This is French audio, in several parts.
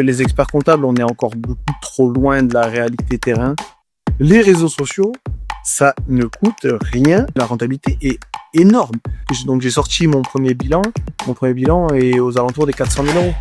Les experts comptables, on est encore beaucoup trop loin de la réalité terrain. Les réseaux sociaux, ça ne coûte rien. La rentabilité est énorme. Donc j'ai sorti mon premier bilan. Mon premier bilan est aux alentours des 400 000 euros.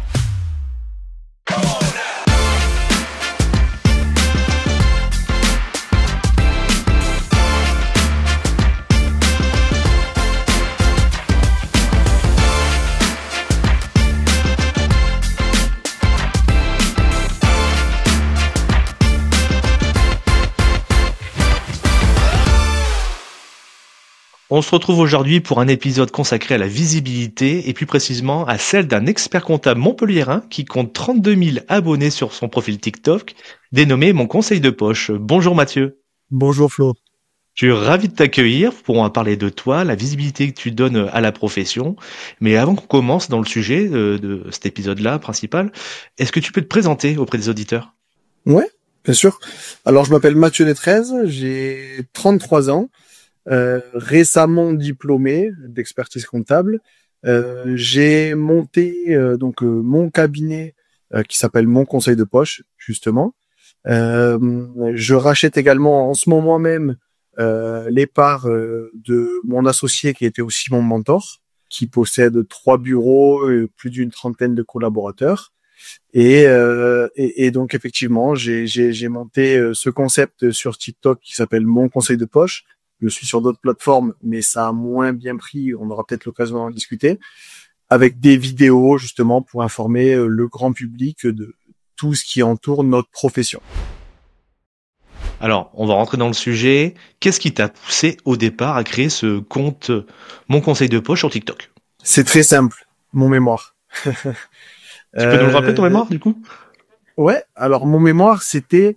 On se retrouve aujourd'hui pour un épisode consacré à la visibilité et plus précisément à celle d'un expert comptable montpelliérain qui compte 32 000 abonnés sur son profil TikTok, dénommé Mon Conseil de Poche. Bonjour Mathieu. Bonjour Flo. Je suis ravi de t'accueillir pour en parler de toi, la visibilité que tu donnes à la profession. Mais avant qu'on commence dans le sujet de cet épisode-là principal, est-ce que tu peux te présenter auprès des auditeurs ? Ouais, bien sûr. Alors je m'appelle Mathieu Détrez, j'ai 33 ans. Récemment diplômé d'expertise comptable, j'ai monté mon cabinet qui s'appelle Mon Conseil de Poche justement. Je rachète également en ce moment même les parts de mon associé qui était aussi mon mentor, qui possède 3 bureaux et plus d'une trentaine de collaborateurs. Et donc effectivement, j'ai monté ce concept sur TikTok qui s'appelle Mon Conseil de Poche. Je suis sur d'autres plateformes, mais ça a moins bien pris. On aura peut-être l'occasion d'en discuter. Avec des vidéos, justement, pour informer le grand public de tout ce qui entoure notre profession. Alors, on va rentrer dans le sujet. Qu'est-ce qui t'a poussé au départ à créer ce compte Mon Conseil de Poche sur TikTok ? C'est très simple, mon mémoire. Tu peux nous le rappeler, ton mémoire, du coup ? Ouais, alors mon mémoire, c'était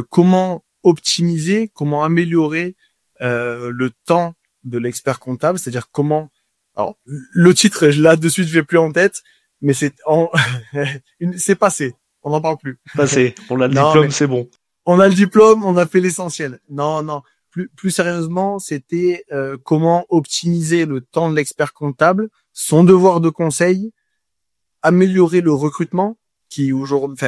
comment optimiser, comment améliorer le temps de l'expert comptable, c'est-à-dire comment... Alors, le titre, là, de suite, je l'ai plus en tête, mais c'est passé. On n'en parle plus. Passé. On a le diplôme, c'est bon. On a le diplôme, on a fait l'essentiel. Non. Plus sérieusement, c'était comment optimiser le temps de l'expert comptable, son devoir de conseil, améliorer le recrutement, qui aujourd'hui...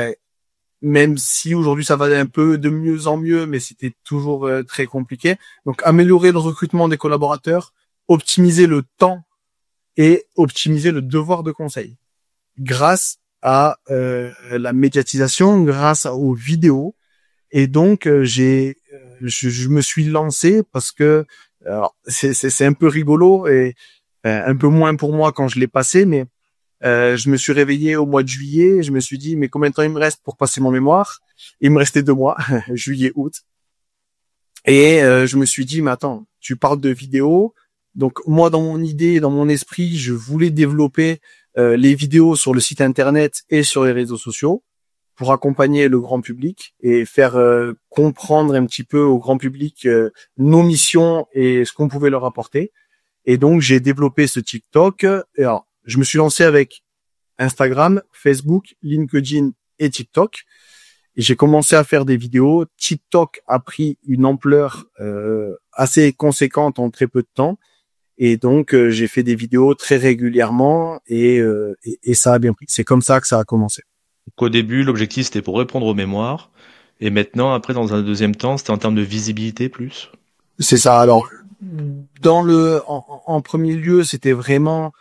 même si aujourd'hui ça va un peu de mieux en mieux, mais c'était toujours très compliqué. Donc améliorer le recrutement des collaborateurs, optimiser le temps et optimiser le devoir de conseil grâce à la médiatisation, grâce aux vidéos. Et donc je me suis lancé parce que alors, c'est un peu rigolo et un peu moins pour moi quand je l'ai passé, mais je me suis réveillé au mois de juillet, je me suis dit, mais combien de temps il me reste pour passer mon mémoire ? Il me restait 2 mois, juillet, août. Et je me suis dit, mais attends, tu parles de vidéos. Donc moi, dans mon idée, dans mon esprit, je voulais développer les vidéos sur le site internet et sur les réseaux sociaux pour accompagner le grand public et faire comprendre un petit peu au grand public nos missions et ce qu'on pouvait leur apporter. Et donc, j'ai développé ce TikTok. Et alors, je me suis lancé avec Instagram, Facebook, LinkedIn et TikTok. Et j'ai commencé à faire des vidéos. TikTok a pris une ampleur assez conséquente en très peu de temps. Et donc, j'ai fait des vidéos très régulièrement et ça a bien pris. C'est comme ça que ça a commencé. Donc, au début, l'objectif, c'était pour répondre aux mémoires. Et maintenant, après, dans un deuxième temps, c'était en termes de visibilité plus ? C'est ça. Alors, en premier lieu, c'était vraiment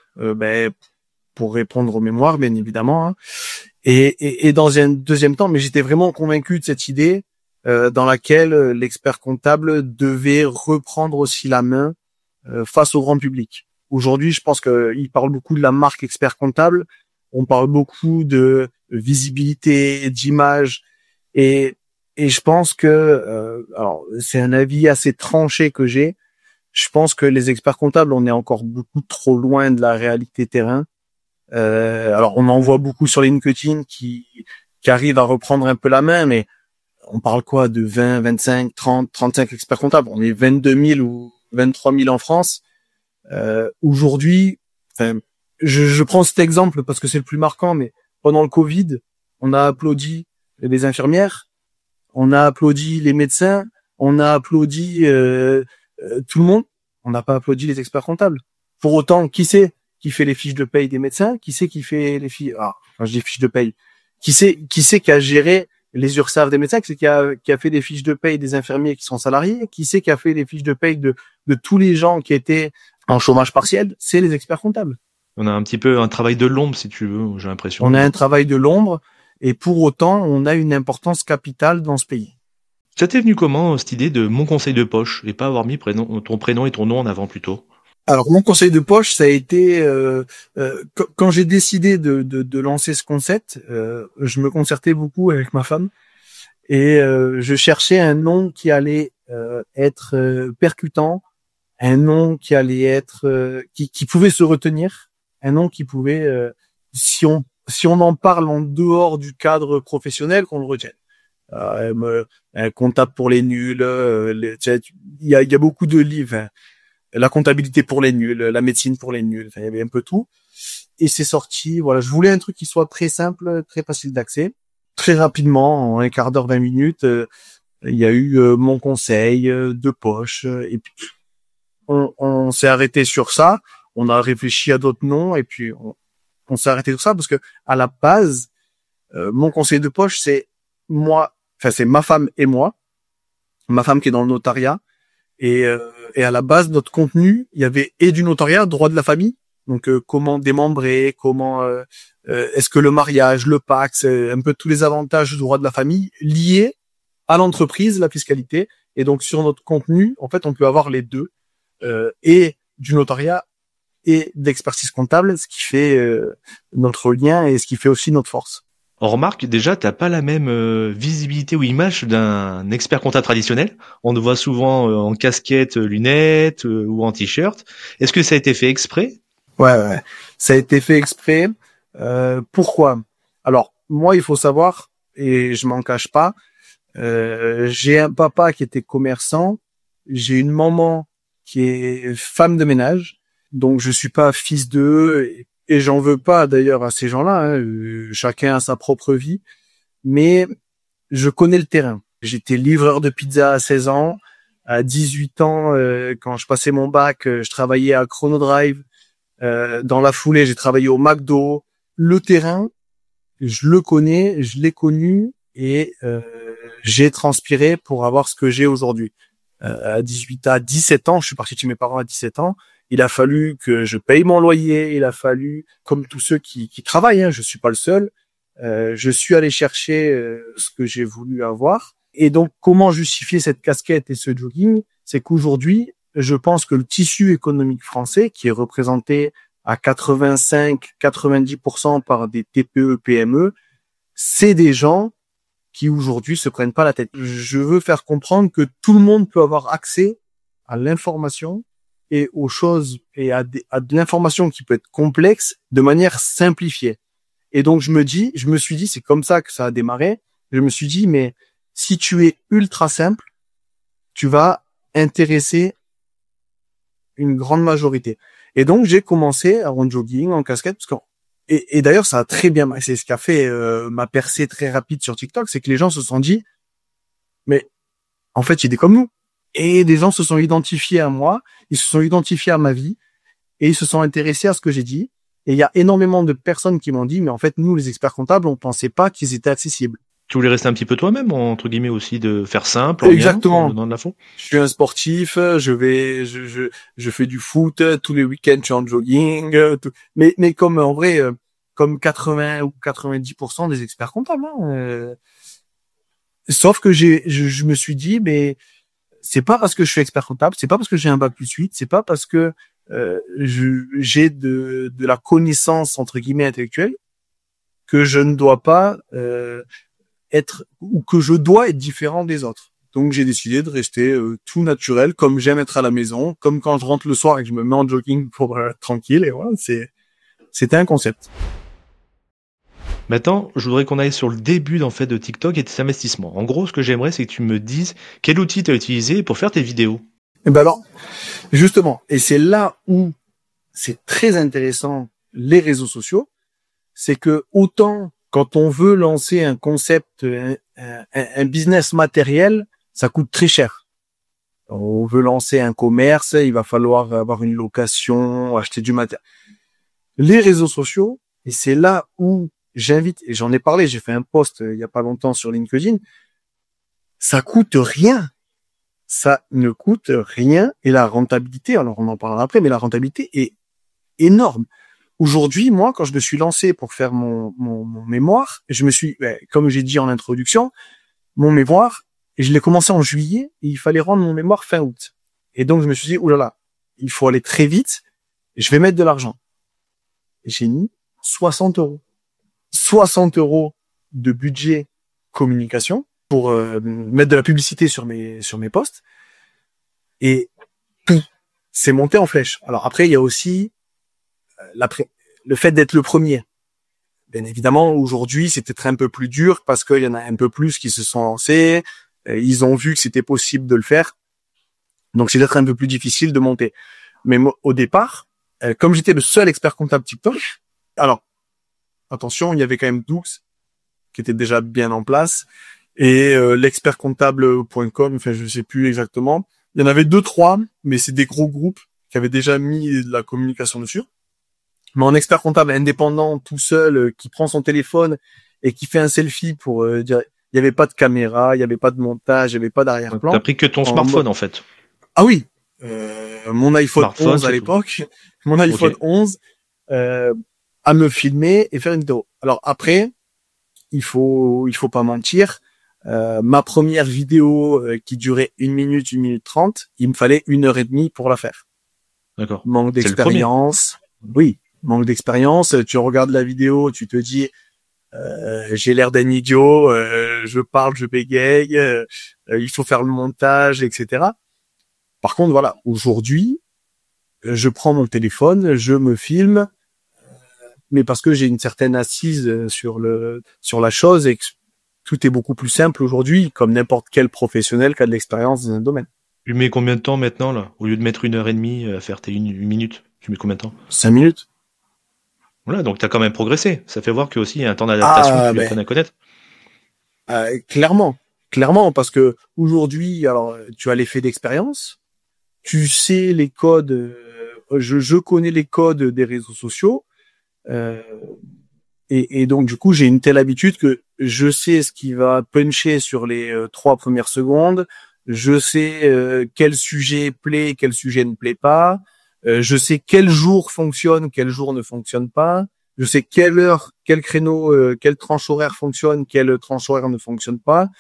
pour répondre aux mémoires, bien évidemment. Hein. Et dans un deuxième temps, mais j'étais vraiment convaincu de cette idée dans laquelle l'expert comptable devait reprendre aussi la main face au grand public. Aujourd'hui, je pense qu'il parle beaucoup de la marque expert comptable. On parle beaucoup de visibilité, d'image. Et je pense que, alors c'est un avis assez tranché que j'ai, je pense que les experts comptables, on est encore beaucoup trop loin de la réalité terrain. Alors on en voit beaucoup sur LinkedIn qui arrivent à reprendre un peu la main, mais on parle quoi de 20, 25, 30, 35 experts comptables. On est 22 000 ou 23 000 en France. Aujourd'hui, je prends cet exemple parce que c'est le plus marquant, mais pendant le Covid, on a applaudi les infirmières, on a applaudi les médecins, on a applaudi tout le monde. On n'a pas applaudi les experts comptables. Pour autant, qui c'est qui fait les fiches de paye des médecins ? Qui c'est qui fait les fiches... quand je dis fiches de paye, qui a géré les URSSAF des médecins, qui a fait des fiches de paye des infirmiers qui sont salariés, qui a fait des fiches de paye de tous les gens qui étaient en chômage partiel, c'est les experts comptables. On a un petit peu un travail de l'ombre, si tu veux, j'ai l'impression. On a un travail de l'ombre, et pour autant, on a une importance capitale dans ce pays. Ça t'est venu comment, cette idée de mon conseil de poche, et pas avoir mis ton prénom et ton nom en avant plutôt? Alors, mon conseil de poche, ça a été quand j'ai décidé de lancer ce concept, je me concertais beaucoup avec ma femme et je cherchais un nom qui allait être percutant, un nom qui allait être qui pouvait se retenir, un nom qui pouvait si on en parle en dehors du cadre professionnel, qu'on le retienne. Un comptable pour les nuls, il y a beaucoup de livres. Hein. La comptabilité pour les nuls, la médecine pour les nuls, enfin, il y avait un peu tout. Et c'est sorti, voilà, je voulais un truc qui soit très simple, très facile d'accès. Très rapidement, en un quart d'heure, 20 minutes, il y a eu mon conseil de poche. Et puis, on s'est arrêté sur ça. On a réfléchi à d'autres noms et puis on s'est arrêté sur ça parce que à la base, mon conseil de poche, c'est moi, enfin c'est ma femme et moi. Ma femme qui est dans le notariat. Et à la base, notre contenu, il y avait et du notariat, droit de la famille, donc comment démembrer, comment est-ce que le mariage, le Pacs, un peu tous les avantages du droit de la famille liés à l'entreprise, la fiscalité. Et donc sur notre contenu, en fait, on peut avoir les deux, et du notariat et d'expertise comptable, ce qui fait notre lien et ce qui fait aussi notre force. On remarque déjà, t'as pas la même visibilité ou image d'un expert comptable traditionnel. On te voit souvent en casquette, lunettes ou en t-shirt. Est-ce que ça a été fait exprès? Ouais. Ça a été fait exprès. Pourquoi? Alors, moi, il faut savoir, et je m'en cache pas, j'ai un papa qui était commerçant, j'ai une maman qui est femme de ménage, donc je suis pas fils d'eux, et j'en veux pas d'ailleurs à ces gens-là, hein. Chacun a sa propre vie, mais je connais le terrain. J'étais livreur de pizza à 16 ans, à 18 ans, quand je passais mon bac, je travaillais à Chronodrive, dans la foulée, j'ai travaillé au McDo. Le terrain, je le connais, je l'ai connu, et j'ai transpiré pour avoir ce que j'ai aujourd'hui. À 17 ans, je suis parti de chez mes parents à 17 ans. Il a fallu que je paye mon loyer. Il a fallu, comme tous ceux qui travaillent, hein, je suis pas le seul. Je suis allé chercher ce que j'ai voulu avoir. Et donc, comment justifier cette casquette et ce jogging? C'est qu'aujourd'hui, je pense que le tissu économique français, qui est représenté à 85-90% par des TPE, PME, c'est des gens qui aujourd'hui se prennent pas la tête. Je veux faire comprendre que tout le monde peut avoir accès à l'information et aux choses et à de l'information qui peut être complexe de manière simplifiée. Et donc je me suis dit, c'est comme ça que ça a démarré. Je me suis dit, mais si tu es ultra simple, tu vas intéresser une grande majorité. Et donc j'ai commencé en jogging, en casquette, parce que et d'ailleurs ça a très bien marché. C'est ce qui a fait ma percée très rapide sur TikTok, c'est que les gens se sont dit, mais en fait il est comme nous. Et des gens se sont identifiés à moi, ils se sont identifiés à ma vie, et ils se sont intéressés à ce que j'ai dit. Et il y a énormément de personnes qui m'ont dit, mais en fait nous les experts comptables, on pensait pas qu'ils étaient accessibles. Tu voulais rester un petit peu toi-même, entre guillemets aussi, de faire simple, Exactement. Dans de la fond. Je suis un sportif, je fais du foot, tous les week-ends je suis en jogging, mais comme en vrai, comme 80 ou 90% des experts comptables. Hein, sauf que je me suis dit, mais c'est pas parce que je suis expert comptable, c'est pas parce que j'ai un bac+8, c'est pas parce que j'ai de la connaissance entre guillemets intellectuelle que je ne dois pas être, ou que je dois être différent des autres. Donc j'ai décidé de rester tout naturel, comme j'aime être à la maison, comme quand je rentre le soir et que je me mets en jogging pour être tranquille. Et voilà, c'était un concept. Maintenant, je voudrais qu'on aille sur le début en fait de TikTok et tes investissements. En gros, ce que j'aimerais, c'est que tu me dises quel outil tu as utilisé pour faire tes vidéos. Et ben alors, justement, et c'est là où c'est très intéressant les réseaux sociaux, c'est que autant quand on veut lancer un concept, un business matériel, ça coûte très cher. On veut lancer un commerce, il va falloir avoir une location, acheter du matériel. Les réseaux sociaux, et c'est là où j'invite, et j'en ai parlé, j'ai fait un post il y a pas longtemps sur LinkedIn, ça coûte rien. Ça ne coûte rien et la rentabilité, alors on en parlera après, mais la rentabilité est énorme. Aujourd'hui, moi, quand je me suis lancé pour faire mon mémoire, comme j'ai dit en introduction, mon mémoire, je l'ai commencé en juillet et il fallait rendre mon mémoire fin août. Et donc, je me suis dit, oulala, il faut aller très vite, je vais mettre de l'argent. Et j'ai mis 60 euros. 60 euros de budget communication pour mettre de la publicité sur mes posts. Et tout, c'est monté en flèche. Alors après, il y a aussi le fait d'être le premier. Bien évidemment, aujourd'hui, c'est peut-être un peu plus dur parce qu'il y en a un peu plus qui se sont lancés. Ils ont vu que c'était possible de le faire. Donc, c'est peut-être un peu plus difficile de monter. Mais moi, au départ, comme j'étais le seul expert comptable TikTok, alors, attention, il y avait quand même Doux qui était déjà bien en place et l'expertcomptable.com, enfin, je sais plus exactement. Il y en avait 2-3, mais c'est des gros groupes qui avaient déjà mis de la communication dessus. Mais en expert comptable indépendant, tout seul, qui prend son téléphone et qui fait un selfie pour dire, il y avait pas de caméra, il y avait pas de montage, il y avait pas d'arrière-plan. T'as pris que ton smartphone en fait. Ah oui, mon iPhone 11 à l'époque, mon iPhone 11, à me filmer et faire une vidéo. Alors après, il faut pas mentir. Ma première vidéo qui durait 1 minute 30, il me fallait 1h30 pour la faire. D'accord. Manque d'expérience. Oui. Manque d'expérience, tu regardes la vidéo, tu te dis j'ai l'air d'un idiot, je parle, je bégaye, il faut faire le montage, etc. Par contre, voilà, aujourd'hui, je prends mon téléphone, je me filme, mais parce que j'ai une certaine assise sur la chose et que tout est beaucoup plus simple aujourd'hui, comme n'importe quel professionnel qui a de l'expérience dans un domaine. Tu mets combien de temps maintenant là? Au lieu de mettre 1h30 à faire tes 1 minute, tu mets combien de temps? 5 minutes. Voilà, donc tu as quand même progressé. Ça fait voir qu'il y a un temps d'adaptation, tu apprennes à connaître. Clairement, parce que aujourd'hui, alors tu as l'effet d'expérience, tu sais les codes, je connais les codes des réseaux sociaux, et donc du coup j'ai une telle habitude que je sais ce qui va puncher sur les 3 premières secondes, je sais quel sujet plaît, quel sujet ne plaît pas. Je sais quel jour fonctionne, quel jour ne fonctionne pas. Je sais quelle heure, quel créneau, quelle tranche horaire fonctionne, quelle tranche horaire ne fonctionne pas.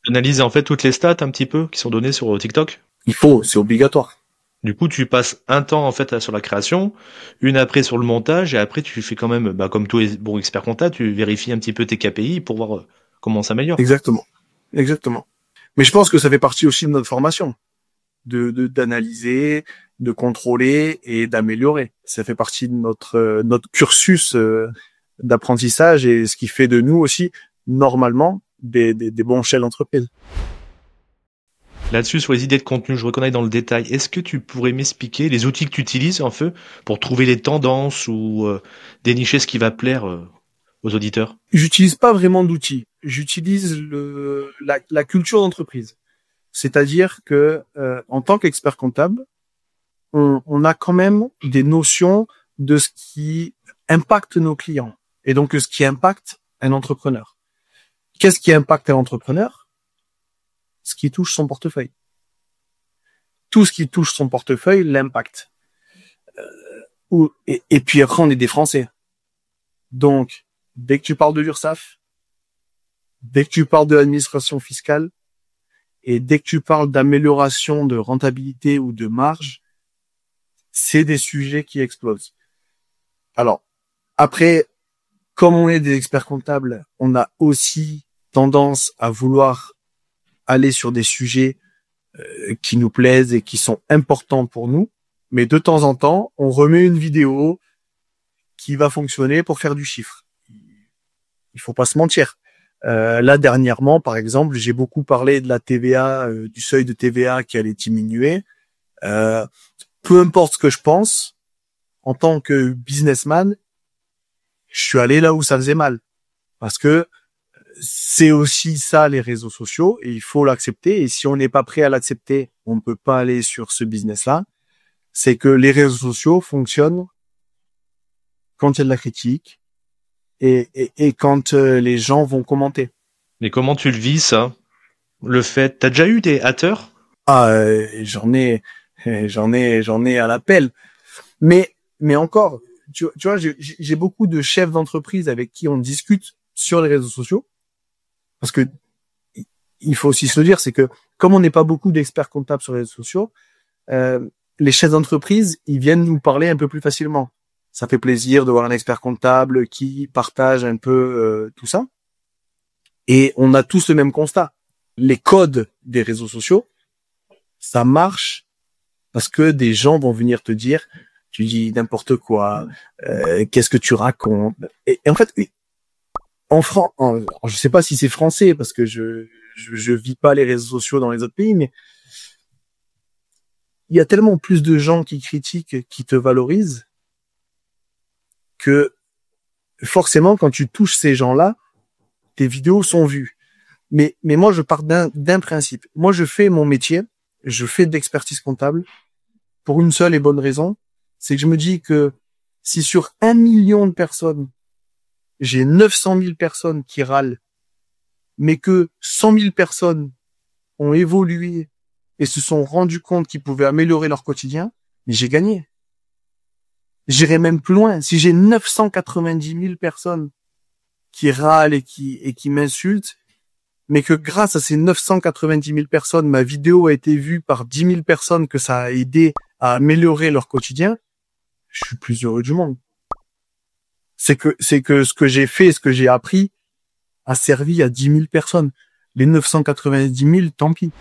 Analyse en fait toutes les stats un petit peu qui sont données sur TikTok. C'est obligatoire. Du coup, tu passes un temps en fait sur la création, une après sur le montage, et après tu fais quand même, comme tous les bons experts comptables, tu vérifies un petit peu tes KPI pour voir comment on s'améliore. Exactement. Mais je pense que ça fait partie aussi de notre formation, d'analyser, de contrôler et d'améliorer. Ça fait partie de notre cursus d'apprentissage et ce qui fait de nous aussi normalement des bons chefs d'entreprise. Là-dessus, sur les idées de contenu, je reconnais dans le détail. Est-ce que tu pourrais m'expliquer les outils que tu utilises en fait pour trouver les tendances ou dénicher ce qui va plaire aux auditeurs? J'utilise pas vraiment d'outils. J'utilise la culture d'entreprise. C'est-à-dire que en tant qu'expert comptable, on a quand même des notions de ce qui impacte nos clients et donc ce qui impacte un entrepreneur. Qu'est-ce qui impacte un entrepreneur? Ce qui touche son portefeuille. Tout ce qui touche son portefeuille l'impacte. Et puis après, on est des Français. Donc, dès que tu parles de l'URSSAF, dès que tu parles de l'administration fiscale, et dès que tu parles d'amélioration de rentabilité ou de marge, c'est des sujets qui explosent. Alors, après, comme on est des experts comptables, on a aussi tendance à vouloir aller sur des sujets qui nous plaisent et qui sont importants pour nous. Mais de temps en temps, on remet une vidéo qui va fonctionner pour faire du chiffre. Il faut pas se mentir. Là, dernièrement, par exemple, j'ai beaucoup parlé de la TVA, du seuil de TVA qui allait diminuer. Peu importe ce que je pense, en tant que businessman, je suis allé là où ça faisait mal. Parce que c'est aussi ça, les réseaux sociaux, et il faut l'accepter. Et si on n'est pas prêt à l'accepter, on ne peut pas aller sur ce business-là. C'est que les réseaux sociaux fonctionnent quand il y a de la critique, et quand les gens vont commenter. Mais comment tu le vis, ça? Le fait, t'as déjà eu des haters? Ah, j'en ai à l'appel. Mais encore, tu vois, j'ai beaucoup de chefs d'entreprise avec qui on discute sur les réseaux sociaux, parce que il faut aussi se le dire, c'est que comme on n'est pas beaucoup d'experts comptables sur les réseaux sociaux, les chefs d'entreprise, ils viennent nous parler un peu plus facilement. Ça fait plaisir de voir un expert comptable qui partage un peu tout ça. Et on a tous le même constat. Les codes des réseaux sociaux, ça marche parce que des gens vont venir te dire, tu dis n'importe quoi, qu'est-ce que tu racontes. Et en fait, en France, je sais pas si c'est français parce que je vis pas les réseaux sociaux dans les autres pays, mais il y a tellement plus de gens qui critiquent, qui te valorisent, que forcément, quand tu touches ces gens-là, tes vidéos sont vues. Mais moi, je pars d'un principe. Moi, je fais mon métier, je fais de l'expertise comptable pour une seule et bonne raison, c'est que je me dis que si sur 1 million de personnes, j'ai 900 000 personnes qui râlent, mais que 100 000 personnes ont évolué et se sont rendus compte qu'ils pouvaient améliorer leur quotidien, mais j'ai gagné. J'irai même plus loin. Si j'ai 990 000 personnes qui râlent et qui m'insultent, mais que grâce à ces 990 000 personnes, ma vidéo a été vue par 10 000 personnes, que ça a aidé à améliorer leur quotidien, je suis plus heureux du monde. C'est que ce que j'ai fait, ce que j'ai appris, a servi à 10 000 personnes. Les 990 000, tant pis.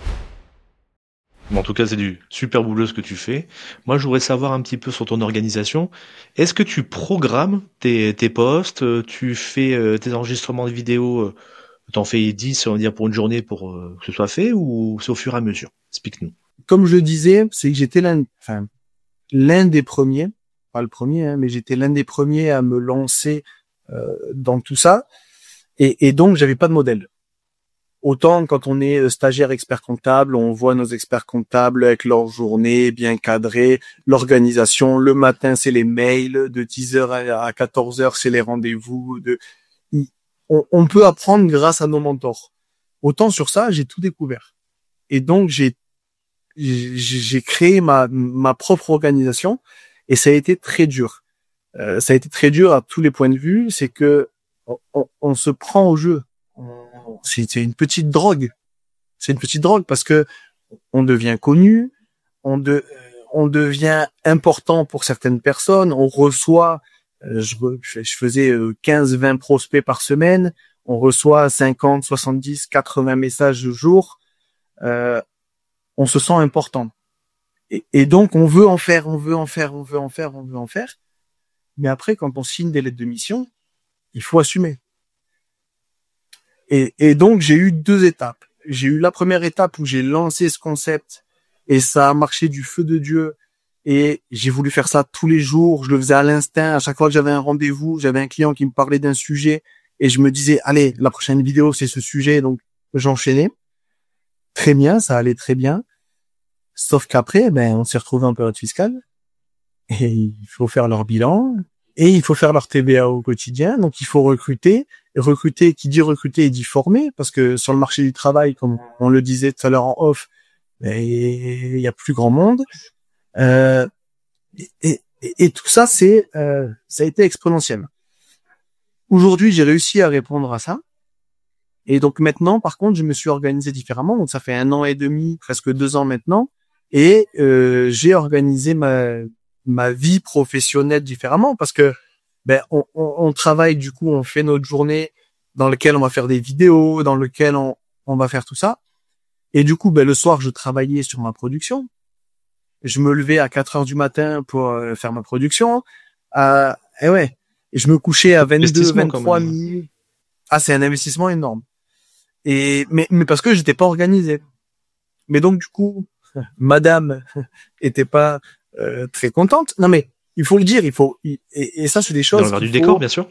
En tout cas, c'est du super boulot ce que tu fais. Moi, je voudrais savoir un petit peu sur ton organisation. Est-ce que tu programmes tes posts, tu fais tes enregistrements de vidéos, t'en fais 10, on va dire, pour une journée pour que ce soit fait, ou c'est au fur et à mesure? Explique-nous. Comme je le disais, c'est que j'étais l'un des premiers, pas le premier, hein, mais j'étais l'un des premiers à me lancer dans tout ça. Et donc, j'avais pas de modèle. Autant quand on est stagiaire expert comptable, on voit nos experts comptables avec leur journée bien cadrée, l'organisation. Le matin, c'est les mails. De 10h à 14h, c'est les rendez-vous. On peut apprendre grâce à nos mentors. Autant sur ça, j'ai tout découvert. Et donc, j'ai créé ma propre organisation et ça a été très dur. Ça a été très dur à tous les points de vue. C'est que on se prend au jeu. C'est une petite drogue. C'est une petite drogue parce que on devient connu, on devient important pour certaines personnes. On reçoit, je faisais 15-20 prospects par semaine. On reçoit 50, 70, 80 messages au jour. On se sent important. Et donc, on veut en faire. Mais après, quand on signe des lettres de mission, il faut assumer. Et donc, j'ai eu 2 étapes. J'ai eu la première étape où j'ai lancé ce concept et ça a marché du feu de Dieu. Et j'ai voulu faire ça tous les jours. Je le faisais à l'instinct. À chaque fois que j'avais un rendez-vous, j'avais un client qui me parlait d'un sujet et je me disais, allez, la prochaine vidéo, c'est ce sujet. Donc, j'enchaînais. Très bien, ça allait très bien. Sauf qu'après, on s'est retrouvé en période fiscale et il faut faire leur bilan et il faut faire leur TVA au quotidien. Donc, il faut recruter. Et recruter, qui dit recruter, dit former, parce que sur le marché du travail, comme on le disait tout à l'heure en off, il y a plus grand monde. Et tout ça, ça a été exponentiel. Aujourd'hui, j'ai réussi à répondre à ça. Et donc maintenant, par contre, je me suis organisé différemment. Donc ça fait 1 an et demi, presque 2 ans maintenant. Et j'ai organisé ma vie professionnelle différemment parce que on travaille, du coup, on fait notre journée dans laquelle on va faire des vidéos, dans lequel on va faire tout ça. Et du coup, le soir, je travaillais sur ma production. Je me levais à 4 heures du matin pour faire ma production. Et ouais. Et je me couchais à 22, 23 minutes. Ah, c'est un investissement énorme. Mais parce que j'étais pas organisé. Mais donc, du coup, madame était pas très contente. Non, mais il faut le dire, et ça, c'est des choses. Dans le verre du décor, bien sûr.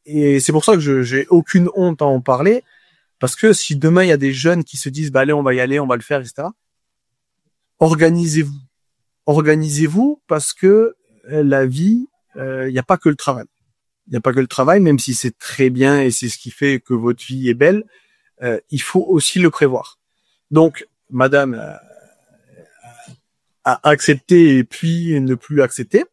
Et c'est pour ça que j'ai aucune honte à en parler. Parce que si demain, il y a des jeunes qui se disent, allez, on va y aller, on va le faire, etc. Organisez-vous. Organisez-vous parce que la vie, il n'y a pas que le travail. Il n'y a pas que le travail, même si c'est très bien et c'est ce qui fait que votre vie est belle. Il faut aussi le prévoir. Donc, madame a accepté et puis ne plus accepter.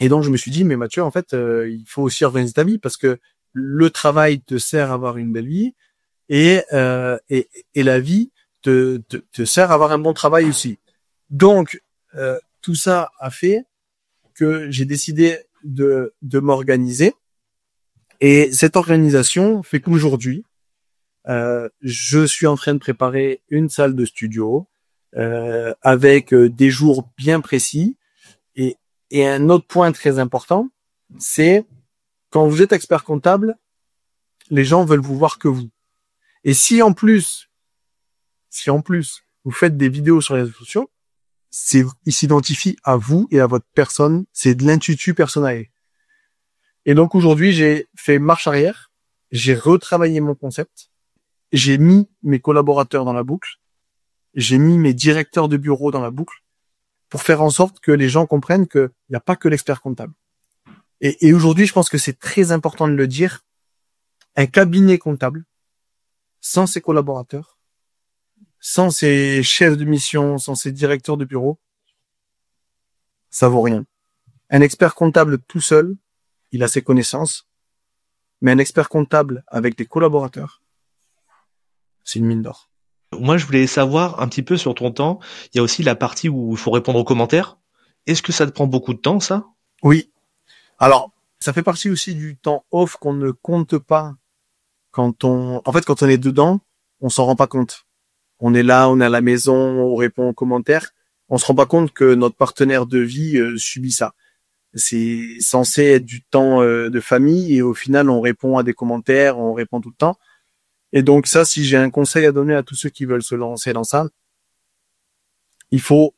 Et donc, je me suis dit, mais Mathieu, en fait, il faut aussi organiser ta vie parce que le travail te sert à avoir une belle vie et la vie te sert à avoir un bon travail aussi. Donc, tout ça a fait que j'ai décidé de m'organiser. Et cette organisation fait qu'aujourd'hui, je suis en train de préparer une salle de studio avec des jours bien précis. Et un autre point très important, c'est quand vous êtes expert comptable, les gens veulent vous voir que vous. Et si en plus vous faites des vidéos sur les réseaux sociaux, ils s'identifient à vous et à votre personne. C'est de l'intuitu personnel. Et donc aujourd'hui, j'ai fait marche arrière. J'ai retravaillé mon concept. J'ai mis mes collaborateurs dans la boucle. J'ai mis mes directeurs de bureau dans la boucle pour faire en sorte que les gens comprennent qu'il n'y a pas que l'expert comptable. Et aujourd'hui, je pense que c'est très important de le dire. Un cabinet comptable, sans ses collaborateurs, sans ses chefs de mission, sans ses directeurs de bureau, ça vaut rien. Un expert comptable tout seul, il a ses connaissances, mais un expert comptable avec des collaborateurs, c'est une mine d'or. Moi, je voulais savoir un petit peu sur ton temps. Il y a aussi la partie où il faut répondre aux commentaires. Est-ce que ça te prend beaucoup de temps, ça? Oui. Alors, ça fait partie aussi du temps off qu'on ne compte pas quand on est dedans, on s'en rend pas compte. On est là, on est à la maison, on répond aux commentaires. On se rend pas compte que notre partenaire de vie subit ça. C'est censé être du temps de famille et au final, on répond à des commentaires, on répond tout le temps. Et donc ça, si j'ai un conseil à donner à tous ceux qui veulent se lancer dans ça, il faut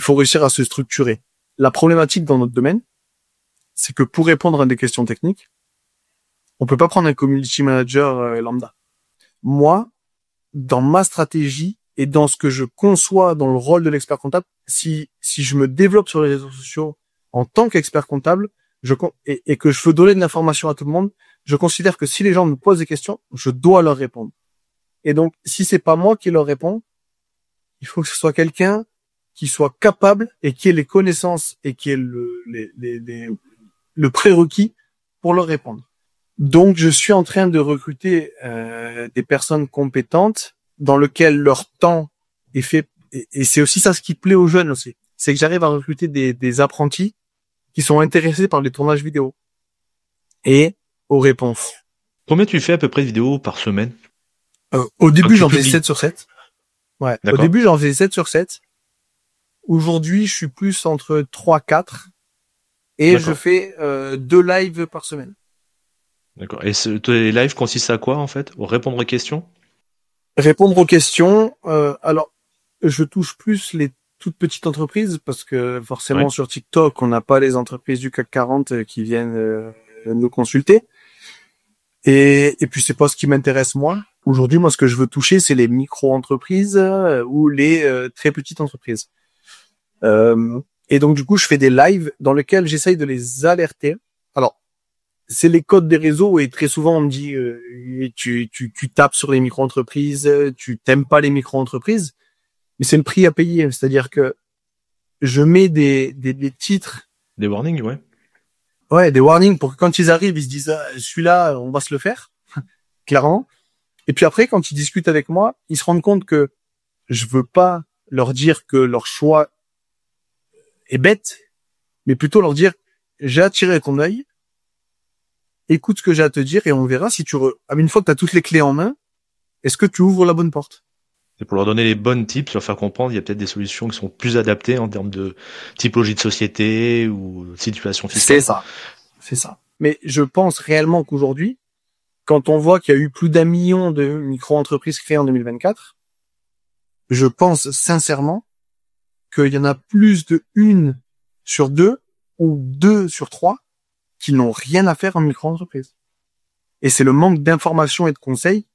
réussir à se structurer. La problématique dans notre domaine, c'est que pour répondre à des questions techniques, on peut pas prendre un community manager lambda. Moi, dans ma stratégie et dans ce que je conçois dans le rôle de l'expert comptable, si je me développe sur les réseaux sociaux en tant qu'expert comptable, et que je veux donner de l'information à tout le monde, je considère que si les gens me posent des questions, je dois leur répondre. Et donc, si c'est pas moi qui leur réponds, il faut que ce soit quelqu'un qui soit capable et qui ait les connaissances et qui ait le prérequis pour leur répondre. Donc, je suis en train de recruter des personnes compétentes dans lesquelles leur temps est fait. Et c'est aussi ça ce qui plaît aux jeunes aussi. C'est que j'arrive à recruter des apprentis qui sont intéressés par les tournages vidéo et aux réponses. Combien tu fais à peu près de vidéos par semaine? Au début, j'en faisais 7 sur 7. Ouais. D'accord. Au début, j'en faisais 7 sur 7. Aujourd'hui, je suis plus entre 3-4. Et D'accord. je fais 2 lives par semaine. D'accord. Et tes lives consistent à quoi, en fait? Répondre aux questions? Répondre aux questions. Alors, je touche plus les toutes petites entreprises parce que forcément sur TikTok, on n'a pas les entreprises du CAC 40 qui viennent nous consulter. Et puis c'est pas ce qui m'intéresse moi. Aujourd'hui, moi, ce que je veux toucher, c'est les micro-entreprises ou les très petites entreprises. Et donc du coup, je fais des lives dans lesquels j'essaye de les alerter. Alors, c'est les codes des réseaux et très souvent on me dit tu tapes sur les micro-entreprises, tu t'aimes pas les micro-entreprises. Mais c'est le prix à payer, c'est-à-dire que je mets des titres. Des warnings, ouais. Ouais, des warnings pour que quand ils arrivent, ils se disent celui-là, on va se le faire, clairement. Et puis après, quand ils discutent avec moi, ils se rendent compte que je veux pas leur dire que leur choix est bête, mais plutôt leur dire j'ai attiré ton œil, écoute ce que j'ai à te dire et on verra si une fois que tu as toutes les clés en main, est-ce que tu ouvres la bonne porte? C'est pour leur donner les bonnes tips, leur faire comprendre, il y a peut-être des solutions qui sont plus adaptées en termes de typologie de société ou de situation fiscale. C'est ça. Mais je pense réellement qu'aujourd'hui, quand on voit qu'il y a eu plus d'1 million de micro-entreprises créées en 2024, je pense sincèrement qu'il y en a plus de 1 sur 2 ou 2 sur 3 qui n'ont rien à faire en micro-entreprise. Et c'est le manque d'informations et de conseils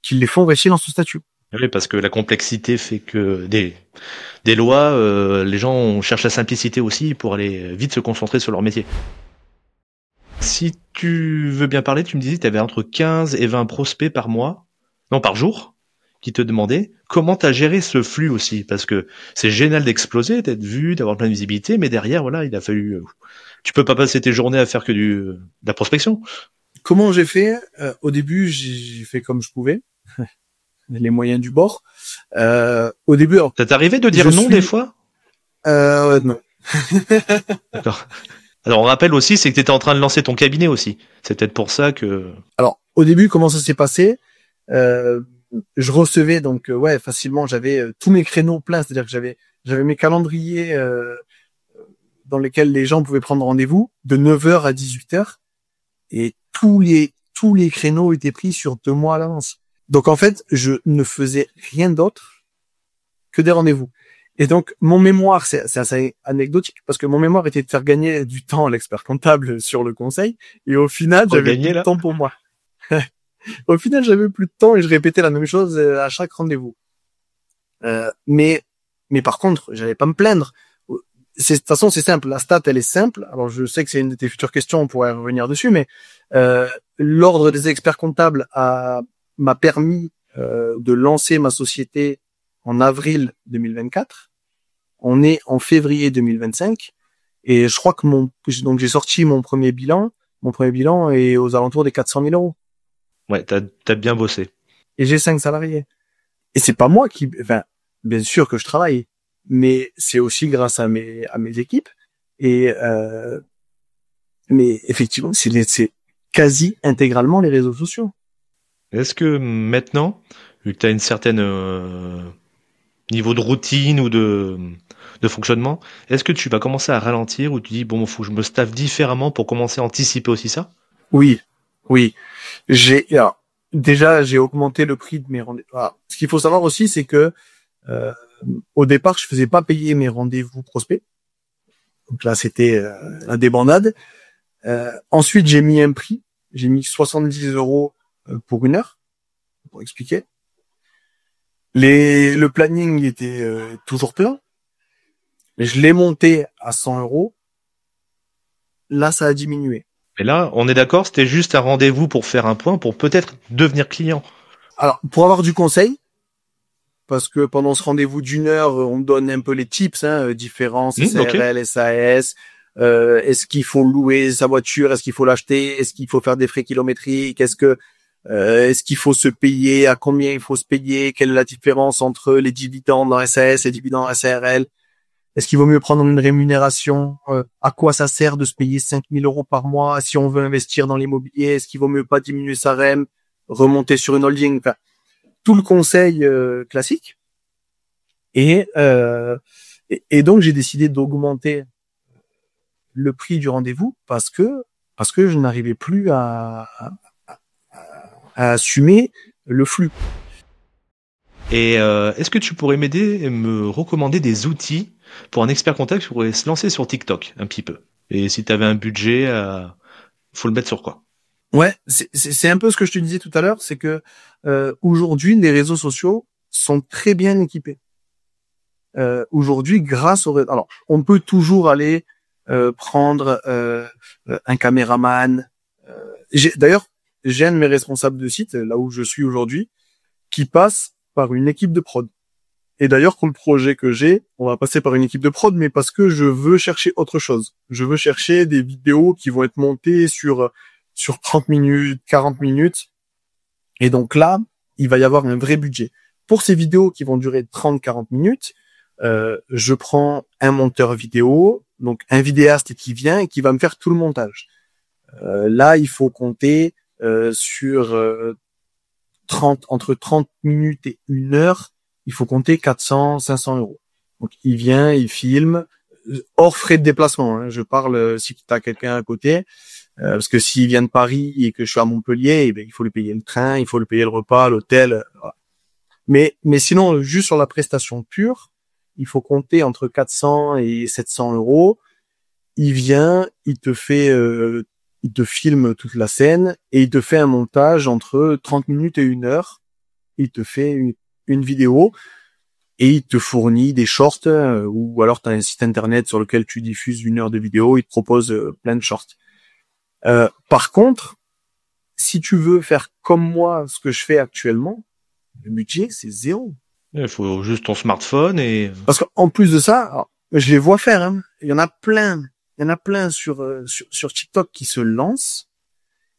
qui les font rester dans ce statut. Oui, parce que la complexité fait que des lois, les gens cherchent la simplicité aussi pour aller vite se concentrer sur leur métier. Si tu veux bien parler, tu me disais que tu avais entre 15 et 20 prospects par mois, non par jour, qui te demandaient comment tu as géré ce flux aussi, parce que c'est génial d'exploser, d'être vu, d'avoir plein de visibilité, mais derrière, voilà, il a fallu... tu peux pas passer tes journées à faire que de la prospection. Comment j'ai fait? Au début, j'ai fait comme je pouvais, les moyens du bord. Au début, alors, Ça t'est arrivé de dire non des fois? Non. D'accord. Alors on rappelle aussi, c'est que tu étais en train de lancer ton cabinet aussi. C'est peut-être pour ça que... Alors, au début, comment ça s'est passé? Je recevais donc facilement, j'avais tous mes créneaux pleins, c'est-à-dire que j'avais mes calendriers dans lesquels les gens pouvaient prendre rendez-vous de 9h à 18h et tous les créneaux étaient pris sur 2 mois à l'avance. Donc en fait, je ne faisais rien d'autre que des rendez-vous. Et donc mon mémoire, c'est assez anecdotique parce que mon mémoire était de faire gagner du temps à l'expert comptable sur le conseil et au final, j'avais plus de temps pour moi. Au final, j'avais plus de temps et je répétais la même chose à chaque rendez-vous. Mais par contre, j'allais pas me plaindre. De toute façon, c'est simple. La stat, elle est simple. Alors, je sais que c'est une de tes futures questions, on pourrait revenir dessus, mais l'ordre des experts comptables m'a permis de lancer ma société en avril 2024. On est en février 2025 et je crois que donc j'ai sorti mon premier bilan. Mon premier bilan est aux alentours des 400 000 euros. Ouais, t'as bien bossé. Et j'ai 5 salariés. Et c'est pas moi bien sûr que je travaille, mais c'est aussi grâce à mes équipes. Et mais effectivement, c'est quasi intégralement les réseaux sociaux. Est-ce que maintenant, vu que tu as une certaine niveau de routine ou de fonctionnement, est-ce que tu vas commencer à ralentir ou tu dis bon, faut que je me staffe différemment pour commencer à anticiper aussi ça? Oui. Déjà, j'ai augmenté le prix de mes rendez-vous. Alors, ce qu'il faut savoir aussi, c'est que au départ, je faisais pas payer mes rendez-vous prospects. Donc là, c'était la débandade. Ensuite, j'ai mis un prix. J'ai mis 70 € pour 1 heure, pour expliquer. Le planning était toujours plein. Mais je l'ai monté à 100 €. Là, ça a diminué. Mais là, on est d'accord, c'était juste un rendez-vous pour faire un point, pour peut-être devenir client. Alors, pour avoir du conseil, parce que pendant ce rendez-vous d'1 heure, on me donne un peu les tips, différence, SARL, okay. SAS. Est-ce qu'il faut louer sa voiture? Est-ce qu'il faut l'acheter? Est-ce qu'il faut faire des frais kilométriques? Est-ce qu'il faut se payer? À combien il faut se payer? Quelle est la différence entre les dividendes en SAS et les dividendes en SARL? Est-ce qu'il vaut mieux prendre une rémunération? À quoi ça sert de se payer 5 000 € par mois si on veut investir dans l'immobilier? Est-ce qu'il vaut mieux pas diminuer sa REM, remonter sur une holding? Enfin, tout le conseil classique. Et donc j'ai décidé d'augmenter le prix du rendez-vous parce que je n'arrivais plus à assumer le flux. Et est-ce que tu pourrais m'aider et me recommander des outils pour un expert comptable qui pourrait se lancer sur TikTok un petit peu? Et si tu avais un budget, faut le mettre sur quoi? Ouais, c'est un peu ce que je te disais tout à l'heure, c'est que aujourd'hui les réseaux sociaux sont très bien équipés. Aujourd'hui, grâce alors on peut toujours aller prendre un caméraman. D'ailleurs, j'ai un de mes responsables de site, là où je suis aujourd'hui, qui passe par une équipe de prod. Et d'ailleurs, pour le projet que j'ai, on va passer par une équipe de prod, mais parce que je veux chercher autre chose. Je veux chercher des vidéos qui vont être montées sur 30 minutes, 40 minutes. Et donc là, il va y avoir un vrai budget. Pour ces vidéos qui vont durer 30-40 minutes, je prends un monteur vidéo, donc un vidéaste qui vient et qui va me faire tout le montage. Là, il faut compter sur entre 30 minutes et 1 heure, il faut compter 400-500 €. Donc, il vient, il filme, hors frais de déplacement. Je parle si tu as quelqu'un à côté, parce que s'il vient de Paris et que je suis à Montpellier, eh bien, il faut lui payer le train, il faut lui payer le repas, l'hôtel. Voilà. Mais sinon, juste sur la prestation pure, il faut compter entre 400 et 700 €. Il vient, il te filme toute la scène et il te fait un montage entre 30 minutes et 1 heure. Il te fait une vidéo et il te fournit des shorts ou alors tu as un site internet sur lequel tu diffuses 1 heure de vidéo, il te propose plein de shorts. Par contre, si tu veux faire comme moi, ce que je fais actuellement, le budget, c'est 0. Il faut juste ton smartphone et... Parce qu'en plus de ça, alors, je les vois faire, hein. Il y en a plein. Il y en a plein sur TikTok qui se lancent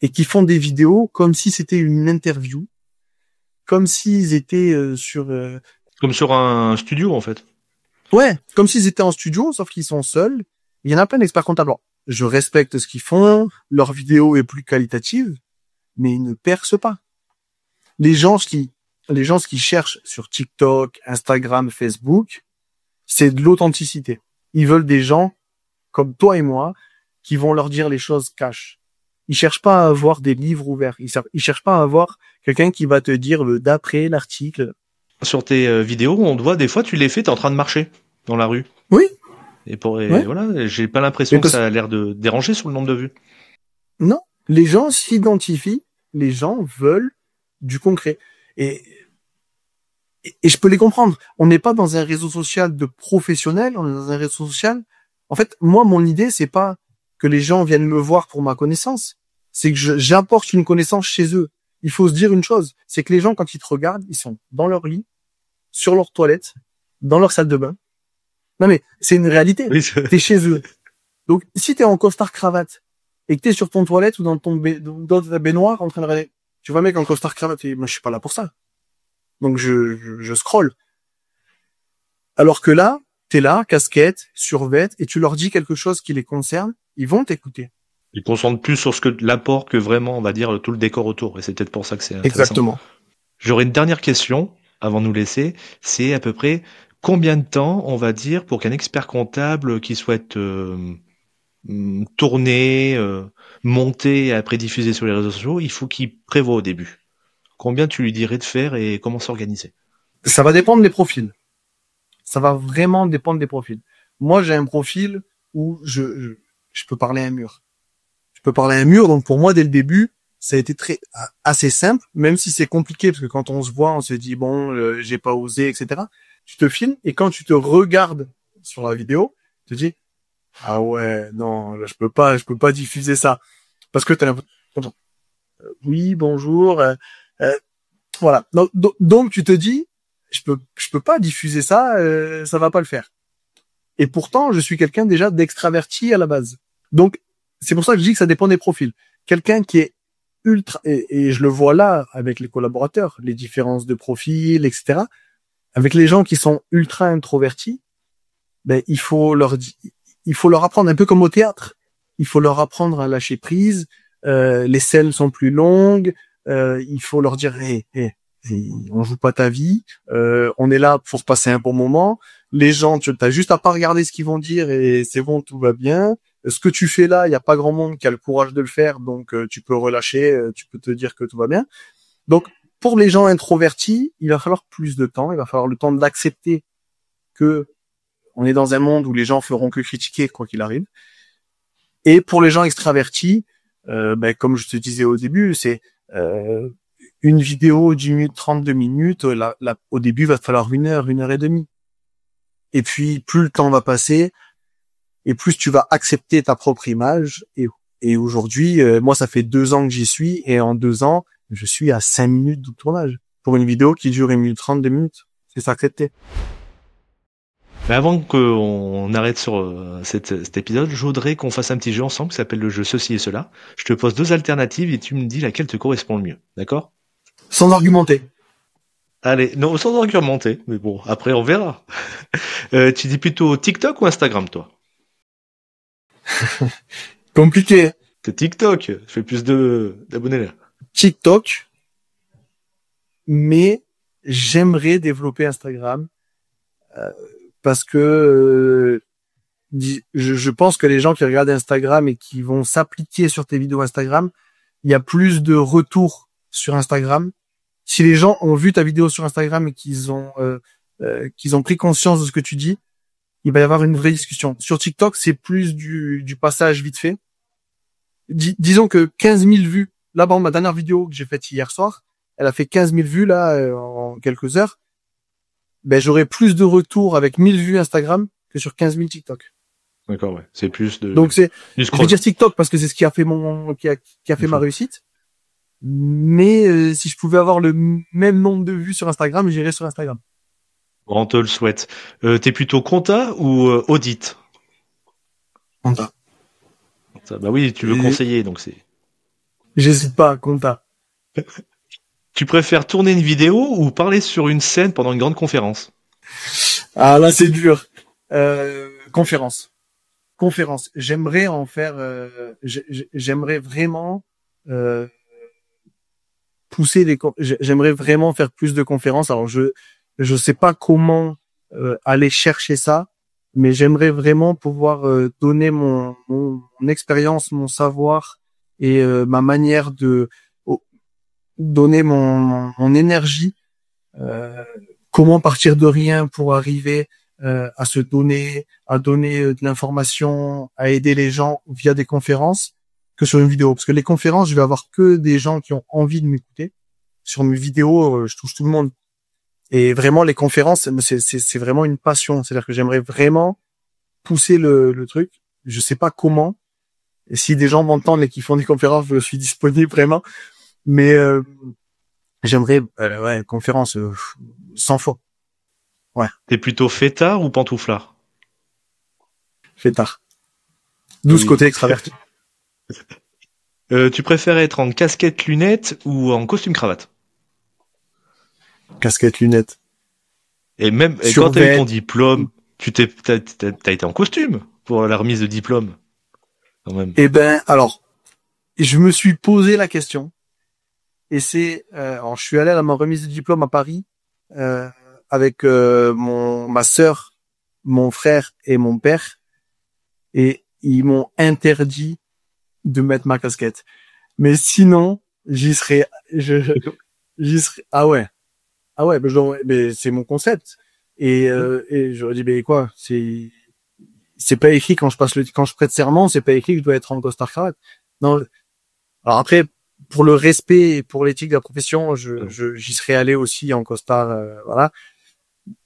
et qui font des vidéos comme si c'était une interview, comme s'ils étaient Comme sur un studio, en fait. Ouais, comme s'ils étaient en studio, sauf qu'ils sont seuls. Il y en a plein d'experts comptables. Alors, je respecte ce qu'ils font, leur vidéo est plus qualitative, mais ils ne percent pas. Les gens, ce qu'ils cherchent sur TikTok, Instagram, Facebook, c'est de l'authenticité. Ils veulent des gens comme toi et moi qui vont leur dire les choses cash. Ils cherchent pas à avoir des livres ouverts. Ils cherchent pas à avoir quelqu'un qui va te dire d'après l'article. Sur tes vidéos, on te voit, des fois, tu les fais, t'es en train de marcher dans la rue. Oui. Et Ouais. voilà, j'ai pas l'impression que ça a l'air de déranger sur le nombre de vues. Non. Les gens s'identifient. Les gens veulent du concret. Et je peux les comprendre. On n'est pas dans un réseau social de professionnels, on est dans un réseau social. En fait, moi, mon idée, c'est pas que les gens viennent me voir pour ma connaissance. C'est que j'apporte une connaissance chez eux. Il faut se dire une chose. C'est que les gens, quand ils te regardent, ils sont dans leur lit, sur leur toilette, dans leur salle de bain. Non, mais c'est une réalité. Oui, t'es chez eux. Donc, si t'es en costard cravate et que t'es sur ton toilette ou dans dans ta baignoire en train de regarder, tu vois, mec, en costard cravate, moi, je suis pas là pour ça. Donc, je scrolle. Alors que là, t'es là, casquette, survêt, et tu leur dis quelque chose qui les concerne, ils vont t'écouter. Ils concentrent plus sur l'apport que vraiment, on va dire, tout le décor autour. Et c'est peut-être pour ça que c'est intéressant. Exactement. J'aurais une dernière question avant de nous laisser. C'est à peu près combien de temps, on va dire, pour qu'un expert comptable qui souhaite tourner, monter et après diffuser sur les réseaux sociaux, il faut qu'il prévoie au début. Combien tu lui dirais de faire et comment s'organiser? Ça va dépendre des profils. Ça va vraiment dépendre des profils. Moi, j'ai un profil où je peux parler à un mur. Je peux parler à un mur, donc pour moi, dès le début, ça a été assez simple, même si c'est compliqué, parce que quand on se voit, on se dit, bon, j'ai pas osé, etc. Tu te filmes, et quand tu te regardes sur la vidéo, tu te dis, ah ouais, non, là, je peux pas diffuser ça. Parce que t'as l'impression, oui, bonjour, voilà. Donc, tu te dis, je peux pas diffuser ça, ça va pas le faire. Et pourtant, je suis quelqu'un déjà d'extraverti à la base. Donc, c'est pour ça que je dis que ça dépend des profils. Quelqu'un qui est ultra, et je le vois là avec les collaborateurs, les différences de profil, etc. Avec les gens qui sont ultra introvertis, ben, il faut leur apprendre un peu comme au théâtre. Il faut leur apprendre à lâcher prise, les scènes sont plus longues, il faut leur dire, hey, on joue pas ta vie, on est là pour passer un bon moment. Les gens, t'as juste à pas regarder ce qu'ils vont dire et c'est bon, tout va bien. Ce que tu fais là, il y a pas grand monde qui a le courage de le faire, donc tu peux relâcher, tu peux te dire que tout va bien. Donc pour les gens introvertis, il va falloir plus de temps, il va falloir le temps d'accepter que on est dans un monde où les gens feront que critiquer quoi qu'il arrive. Et pour les gens extravertis, ben, comme je te disais au début, c'est une vidéo d'1 minute 30, 2 minutes, au début, il va te falloir 1 heure et demie. Et puis, plus le temps va passer, et plus tu vas accepter ta propre image. Et aujourd'hui, moi, ça fait 2 ans que j'y suis, et en 2 ans, je suis à 5 minutes de tournage. Pour une vidéo qui dure 1 minute 30, 2 minutes. C'est s'accepter. Mais avant qu'on arrête sur cet épisode, je voudrais qu'on fasse un petit jeu ensemble qui s'appelle le jeu Ceci et Cela. Je te pose 2 alternatives et tu me dis laquelle te correspond le mieux. D'accord? Sans argumenter. Allez, non, sans argumenter, mais bon, après on verra. Tu dis plutôt TikTok ou Instagram, toi? Compliqué. C'est TikTok, je fais plus d'abonnés là. TikTok, mais j'aimerais développer Instagram parce que je pense que les gens qui regardent Instagram et qui vont s'appliquer sur tes vidéos Instagram, il y a plus de retours sur Instagram. Si les gens ont vu ta vidéo sur Instagram et qu'ils ont pris conscience de ce que tu dis, il va y avoir une vraie discussion. Sur TikTok, c'est plus du passage vite fait. Disons que 15 000 vues. Là, bon, ma dernière vidéo que j'ai faite hier soir, elle a fait 15 000 vues là en quelques heures. Ben, j'aurai plus de retours avec 1000 vues Instagram que sur 15 000 TikTok. D'accord, ouais. C'est plus Donc du je vais scroll. dire TikTok parce que c'est ce qui a fait qui a fait ma réussite. Mais si je pouvais avoir le même nombre de vues sur Instagram, j'irais sur Instagram. On te le souhaite. T'es plutôt compta ou audit? Compta. Bah oui, tu veux Et conseiller, donc c'est. j'hésite pas, compta. Tu préfères tourner une vidéo ou parler sur une scène pendant une grande conférence? Ah là, c'est dur. Conférence. Conférence. J'aimerais en faire. J'aimerais vraiment euh, pousser J'aimerais vraiment faire plus de conférences. Alors je sais pas comment aller chercher ça, mais j'aimerais vraiment pouvoir donner mon expérience, mon savoir et ma manière de donner mon énergie. euh, Comment partir de rien pour arriver à se donner, à donner de l'information, à aider les gens via des conférences que sur une vidéo. Parce que les conférences, je vais avoir que des gens qui ont envie de m'écouter. Sur mes vidéos, je touche tout le monde. Et vraiment, les conférences, c'est vraiment une passion. C'est-à-dire que j'aimerais vraiment pousser le truc. Je sais pas comment. Et si des gens m'entendent et qui font des conférences, je suis disponible vraiment. Mais j'aimerais, ouais, conférence, 100 fois. Ouais, T'es plutôt fêtard ou pantouflard? fêtard. Ah D'où ce oui. côté extraverti. Tu préfères être en casquette lunettes ou en costume cravate? Casquette, lunettes, Et quand t'as eu ton survêt. diplôme, t'as été en costume pour la remise de diplôme, quand même. Eh ben, alors, je me suis posé la question. Et alors, je suis allé à ma remise de diplôme à Paris avec ma sœur, mon frère et mon père, et ils m'ont interdit de mettre ma casquette. Mais sinon, j'y serais, j'y serais. Ah ouais, mais c'est mon concept. Et j'aurais dit, mais quoi, c'est pas écrit quand je prête serment, c'est pas écrit que je dois être en costard cravate. Non. Alors après, pour le respect et pour l'éthique de la profession, j'y serais allé aussi en costard, voilà.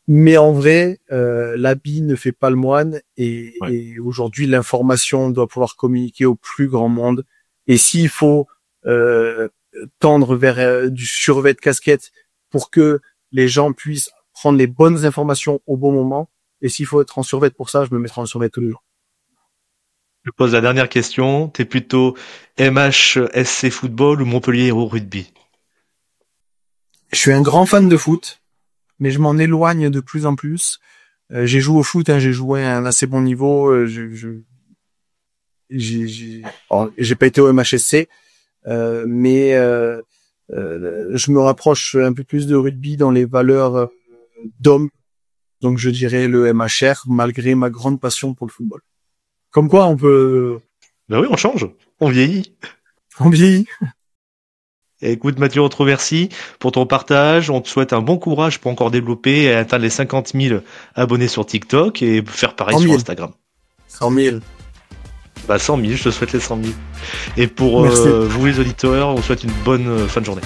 Mais en vrai, l'habit ne fait pas le moine Ouais. et aujourd'hui, l'information doit pouvoir communiquer au plus grand monde. Et s'il faut euh, tendre vers du survêt de casquette pour que les gens puissent prendre les bonnes informations au bon moment, et s'il faut être en survêt pour ça, je me mettrai en survêt tous les jours. Je pose la dernière question. T'es plutôt MHSC football ou Montpellier Hérault rugby? Je suis un grand fan de foot, mais je m'en éloigne de plus en plus. J'ai joué au foot, hein, j'ai joué à un assez bon niveau. Alors, j'ai pas été au MHSC, mais je me rapproche un peu plus de rugby dans les valeurs d'homme. Donc je dirais le MHR, malgré ma grande passion pour le football. Comme quoi, Ben oui, on change. On vieillit. on vieillit. Écoute Mathieu, on te remercie pour ton partage. On te souhaite un bon courage pour encore développer et atteindre les 50 000 abonnés sur TikTok et faire pareil 100 sur 000. Instagram. 100 000. Bah 100 000, je te souhaite les 100 000. Et pour Merci. vous les auditeurs, on vous souhaite une bonne fin de journée.